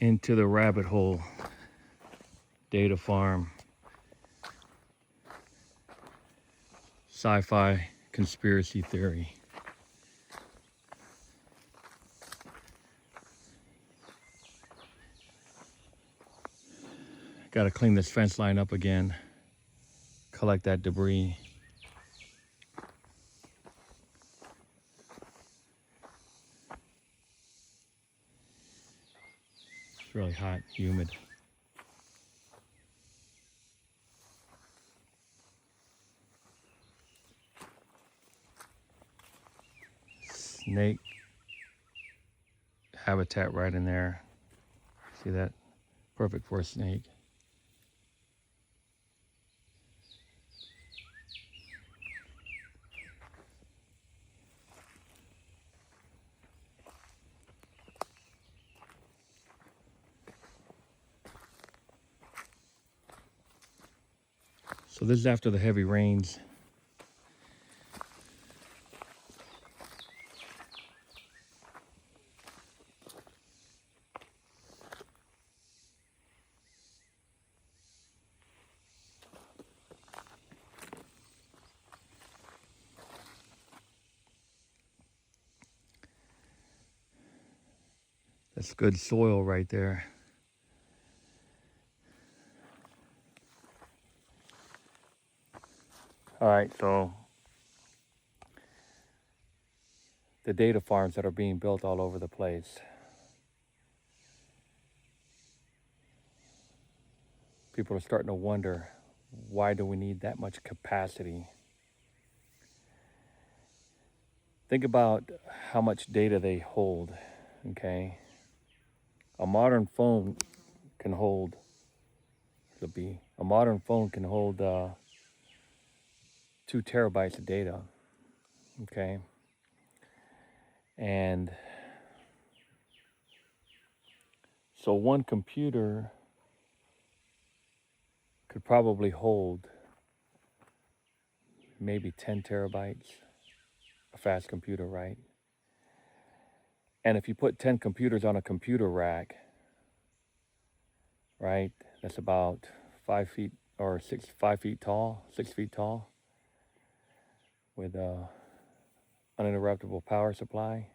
into the rabbit hole. Data farm. Sci-fi conspiracy theory. Got to clean this fence line up again. Collect that debris. It's really hot, humid. Snake habitat right in there. See that? Perfect for a snake. So this is after the heavy rains. That's good soil right there. All right, so the data farms that are being built all over the place. People are starting to wonder, why do we need that much capacity? Think about how much data they hold, okay? A modern phone can hold, a modern phone can hold 2 terabytes of data, okay? And so one computer could probably hold maybe 10 terabytes, a fast computer, right? And if you put 10 computers on a computer rack, right, that's about 5 feet or 5 feet tall, 6 feet tall, with a uninterruptible power supply,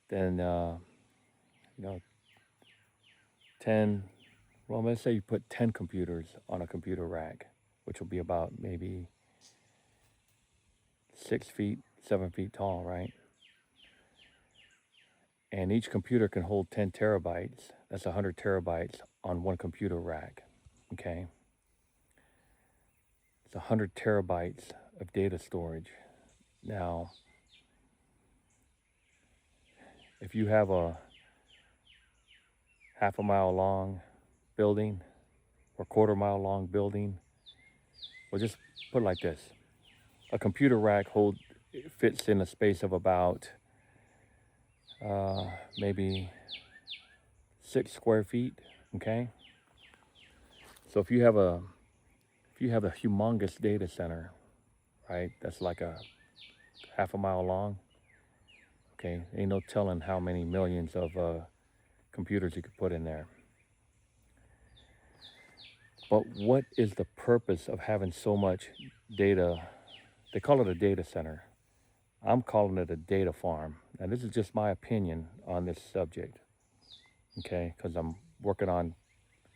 then, 10, well, let's say you put 10 computers on a computer rack, which will be about maybe 6 feet, 7 feet tall, right? And each computer can hold 10 terabytes. That's 100 terabytes on one computer rack, okay? It's 100 terabytes of data storage. Now, if you have a half a mile long building or quarter mile long building, well, just put it like this. A computer rack fits in a space of about maybe 6 square feet, okay? So if you have a humongous data center, right, that's like a half a mile long, okay, ain't no telling how many millions of computers you could put in there. But what is the purpose of having so much data? They call it a data center. I'm calling it a data farm. And this is just my opinion on this subject, okay? Because I'm working on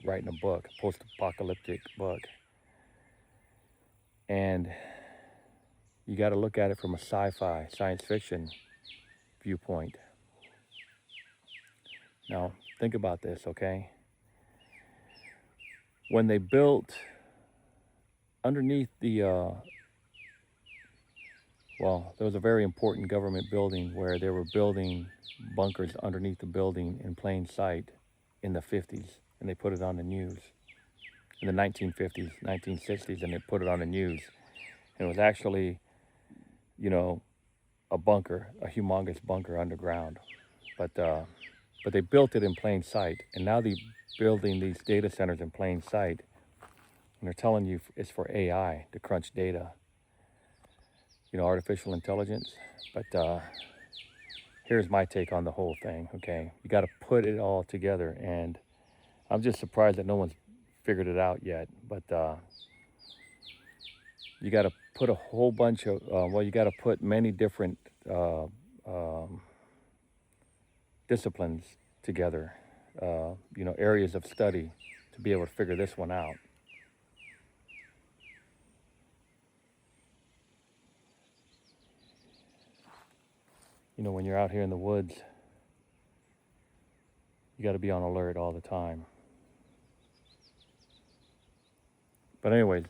writing a book, a post-apocalyptic book. And you got to look at it from a sci-fi, science fiction viewpoint. Now, think about this, okay? When they built underneath the, well, there was a very important government building where they were building bunkers underneath the building in plain sight in the 50s, and they put it on the news. In the 1950s, 1960s, and they put it on the news. And it was actually, a bunker, a humongous bunker underground. But they built it in plain sight, and now they're building these data centers in plain sight, and they're telling you it's for AI to crunch data, artificial intelligence. But here's my take on the whole thing, okay? You got to put it all together, and I'm just surprised that no one's figured it out yet. But you got to put a whole bunch of, you got to put many different uh, um, disciplines together, areas of study to be able to figure this one out. When you're out here in the woods, you got to be on alert all the time. But anyways,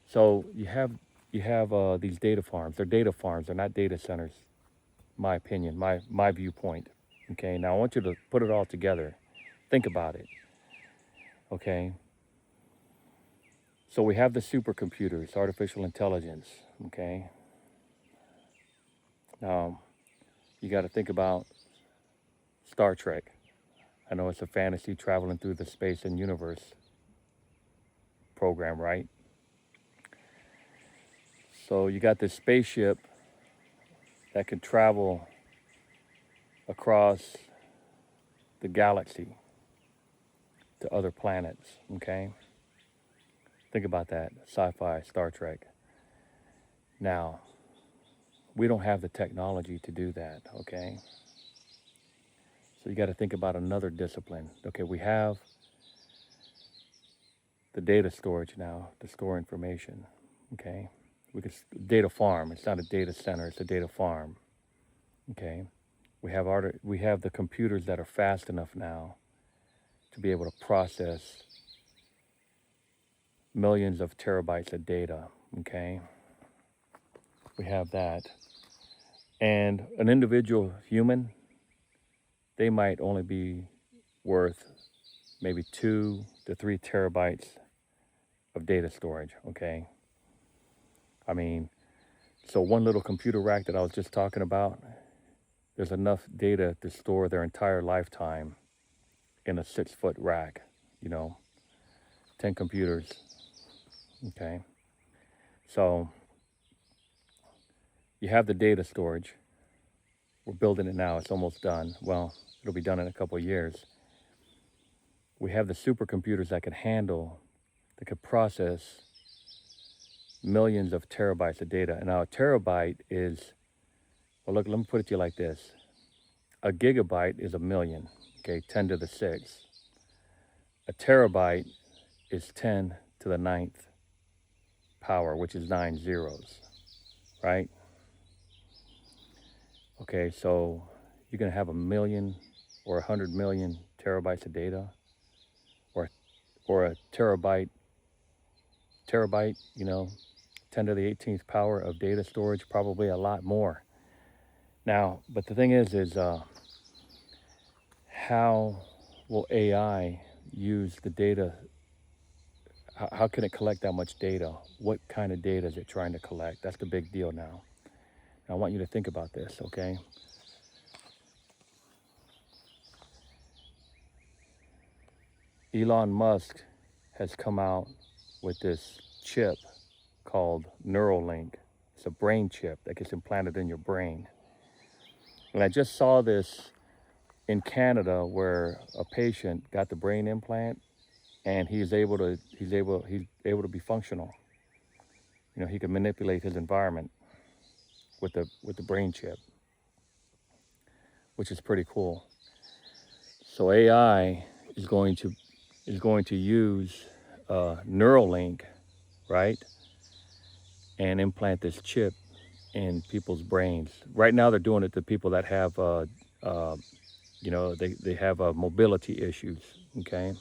so you have these data farms. They're data farms. They're not data centers. My opinion, my viewpoint. Okay. Now I want you to put it all together. Think about it. Okay. So we have the supercomputers, artificial intelligence. Okay. Now you got to think about Star Trek. I know it's a fantasy traveling through the space and universe program, right? So you got this spaceship that can travel across the galaxy to other planets, okay? Think about that, sci-fi, Star Trek. Now, we don't have the technology to do that, okay? So you got to think about another discipline. Okay, we have the data storage now to store information, okay? Data farm, it's not a data center, it's a data farm, okay? We have the computers that are fast enough now to be able to process millions of terabytes of data, okay? We have that. And an individual human, they might only be worth maybe 2 to 3 terabytes of data storage, okay? I mean, so one little computer rack that I was just talking about, there's enough data to store their entire lifetime in a 6-foot rack, 10 computers, okay? So you have the data storage. We're building it now. It's almost done. Well, it'll be done in a couple of years. We have the supercomputers that could process millions of terabytes of data. And now a terabyte is, well, look, let me put it to you like this. A gigabyte is a million, okay, 10 to the 6th. A terabyte is 10 to the 9th power, which is 9 zeros, right? Okay, so you're going to have a million or 100 million terabytes of data, or a terabyte, 10 to the 18th power of data storage, probably a lot more. Now, but the thing is how will AI use the data? How can it collect that much data? What kind of data is it trying to collect? That's the big deal now. I want you to think about this, okay? Elon Musk has come out with this chip called Neuralink. It's a brain chip that gets implanted in your brain. And I just saw this in Canada where a patient got the brain implant and he's able to be functional. He can manipulate his environment with the brain chip, which is pretty cool. So AI is going to use Neuralink, right, and implant this chip in people's brains. Right now, they're doing it to people that have, they have mobility issues. Okay,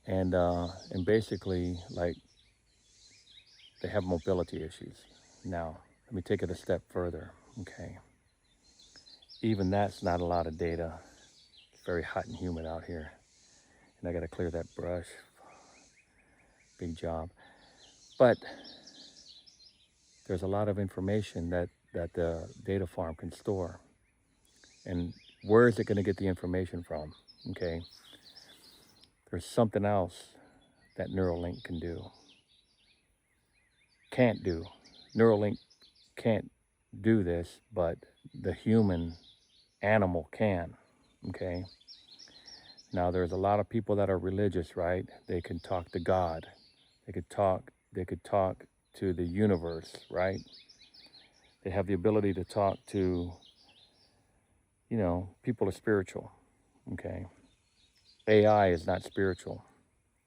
and basically, like, they have mobility issues. Now, let me take it a step further. Okay, even that's not a lot of data. It's very hot and humid out here, and I got to clear that brush. Big job. But there's a lot of information that the data farm can store. And where is it going to get the information from? Okay. There's something else that Neuralink can do. Can't do. Neuralink can't do this, but the human animal can. Okay. Now there's a lot of people that are religious, right? They can talk to God. They could talk to the universe, right? They have the ability to talk to, people are spiritual. Okay. AI is not spiritual.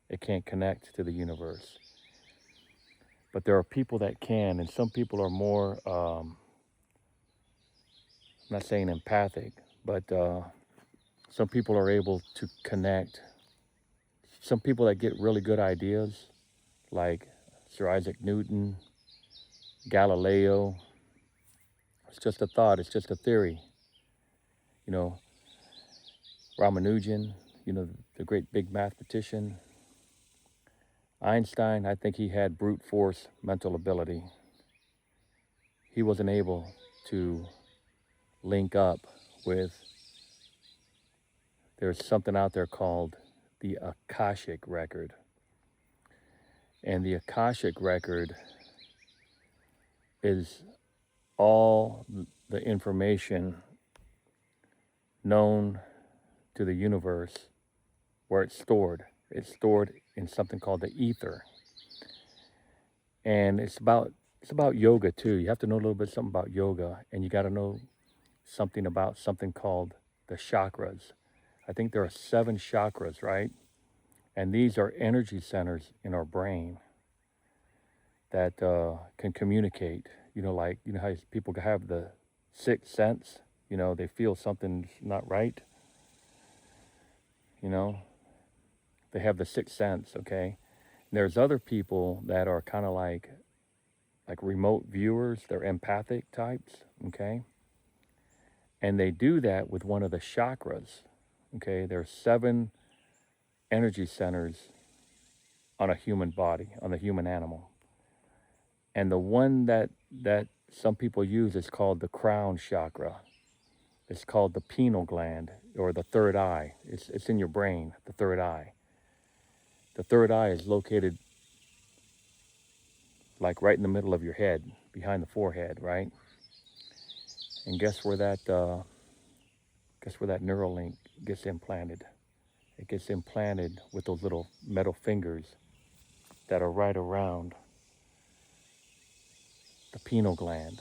It can't connect to the universe. But there are people that can, and some people are more, I'm not saying empathic, but some people are able to connect. Some people that get really good ideas, like Sir Isaac Newton, Galileo, it's just a thought, it's just a theory. You know, Ramanujan, the great big mathematician. Einstein, I think he had brute force mental ability. He wasn't able to link up with, there's something out there called the Akashic record. And the Akashic record is all the information known to the universe where it's stored. It's stored in something called the ether. And it's about yoga too. You have to know a little bit something about yoga, and you got to know something about something called the chakras. I think there are 7 chakras, right? And these are energy centers in our brain that can communicate. Like how people have the sixth sense. They feel something's not right. You know, they have the sixth sense. Okay, and there's other people that are kind of like remote viewers. They're empathic types. Okay, and they do that with one of the chakras. Okay, there's 7 energy centers on a human body, on the human animal. And the one that some people use is called the crown chakra. It's called the pineal gland, or the third eye. It's in your brain, the third eye. The third eye is located like right in the middle of your head, behind the forehead, right? And guess where that neural link gets implanted? It gets implanted with those little metal fingers that are right around the pineal gland,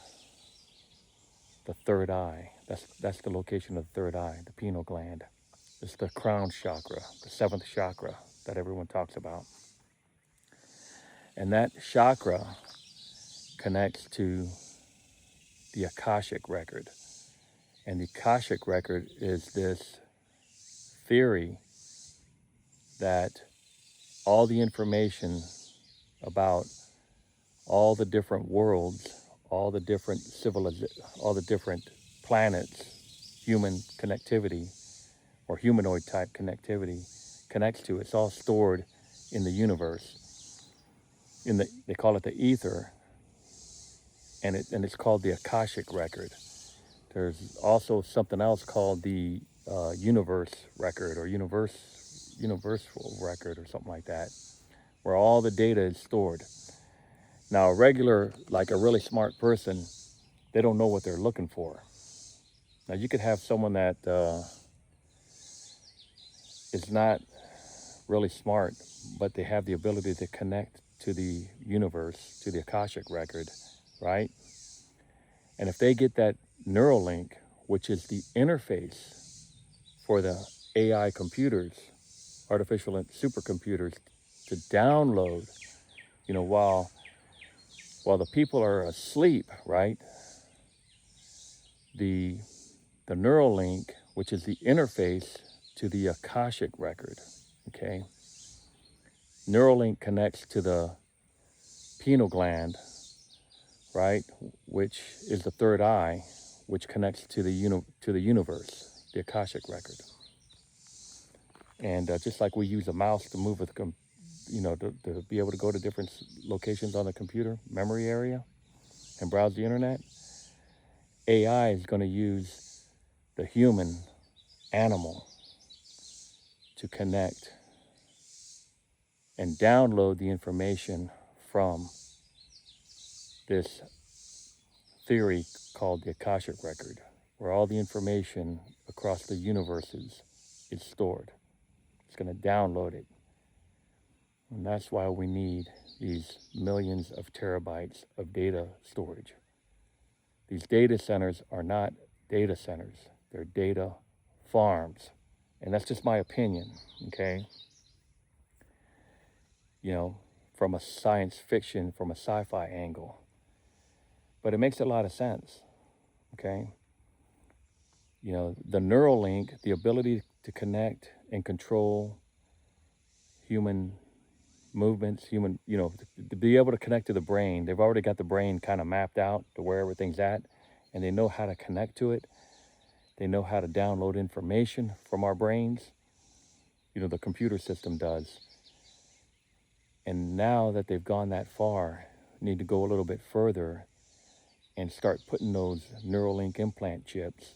the third eye. That's the location of the third eye, the pineal gland. It's the crown chakra, the 7th chakra that everyone talks about. And that chakra connects to the Akashic record. And the Akashic record is this theory that all the information about all the different worlds, all the different all the different planets, human connectivity or humanoid type connectivity connects to. It's all stored in the universe. They call it the ether, and it's called the Akashic record. There's also something else called the universe record, or universal record, or something like that, where all the data is stored. Now, a really smart person, they don't know what they're looking for. Now, you could have someone that is not really smart, but they have the ability to connect to the universe, to the Akashic record, right? And if they get that neural link, which is the interface for the AI computers, artificial supercomputers, to download, while the people are asleep, right? The neural link, which is the interface to the Akashic record, okay? Neuralink connects to the pineal gland, right, which is the third eye, which connects to the universe, the Akashic record. And just like we use a mouse to move with, to be able to go to different locations on the computer memory area and browse the internet, AI is going to use the human animal to connect and download the information from this theory called the Akashic Record, where all the information across the universes is stored. It's going to download it. And that's why we need these millions of terabytes of data storage. These data centers are not data centers, they're data farms. And that's just my opinion, okay? You know, from a science fiction, from a sci-fi angle. But it makes a lot of sense, okay? You know, the neural link, the ability to connect and control human movements, to be able to connect to the brain. They've already got the brain kind of mapped out to where everything's at, and they know how to connect to it. They know how to download information from our brains. You know, the computer system does. And now that they've gone that far, need to go a little bit further and start putting those Neuralink implant chips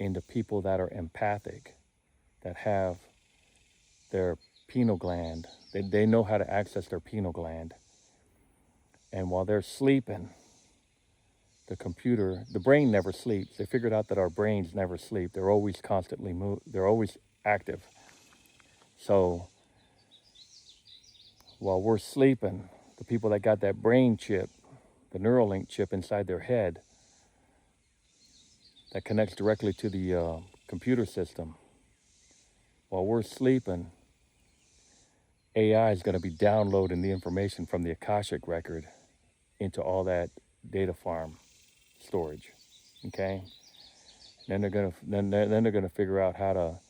into people that are empathic, that have their pineal gland. They know how to access their pineal gland. And while they're sleeping, the brain never sleeps. They figured out that our brains never sleep. They're always constantly they're always active. So while we're sleeping, the people that got that brain chip, the Neuralink chip inside their head, that connects directly to the computer system, while we're sleeping, AI is going to be downloading the information from the Akashic Record into all that data farm storage. Okay, then they're gonna figure out how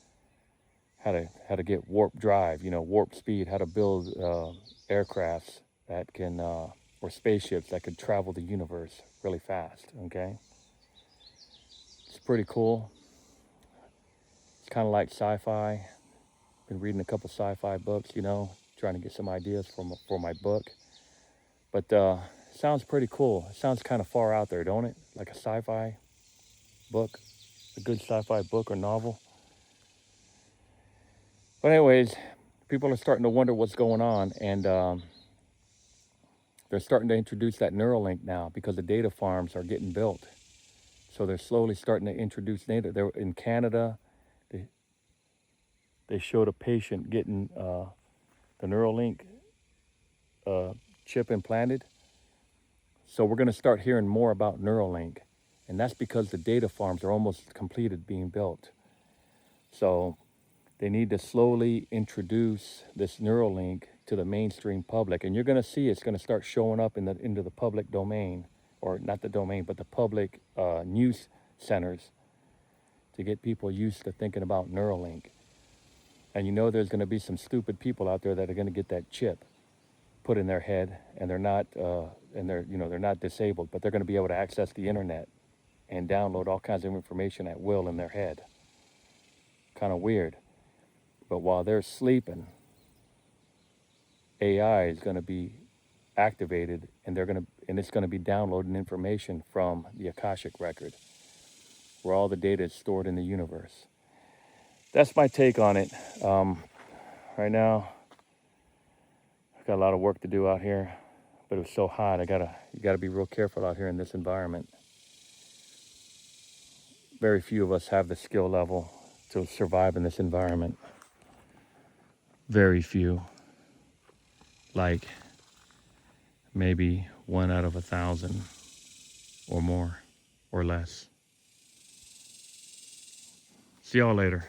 to get warp drive, warp speed, how to build aircrafts that can or spaceships that could travel the universe really fast. Okay, it's pretty cool. It's kind of like sci-fi. Been reading a couple sci-fi books, trying to get some ideas for my book. But sounds pretty cool. It sounds kind of far out there, don't it? Like a sci-fi book, a good sci-fi book or novel. But anyways, people are starting to wonder what's going on, and they're starting to introduce that Neuralink now because the data farms are getting built. So they're slowly starting to introduce data. They're in Canada. They showed a patient getting the Neuralink chip implanted. So we're going to start hearing more about Neuralink, and that's because the data farms are almost completed being built. So they need to slowly introduce this Neuralink to the mainstream public, and you're going to see it's going to start showing up into the public domain, or not the domain, but the public news centers, to get people used to thinking about Neuralink. And there's going to be some stupid people out there that are going to get that chip put in their head, and they're not they're not disabled, but they're going to be able to access the internet and download all kinds of information at will in their head. Kind of weird. But while they're sleeping, AI is going to be activated, and it's going to be downloading information from the Akashic Record, where all the data is stored in the universe. That's my take on it. Right now, I've got a lot of work to do out here, but it was so hot. You gotta be real careful out here in this environment. Very few of us have the skill level to survive in this environment. Very few. Like maybe 1 out of 1,000 or more or less. See y'all later.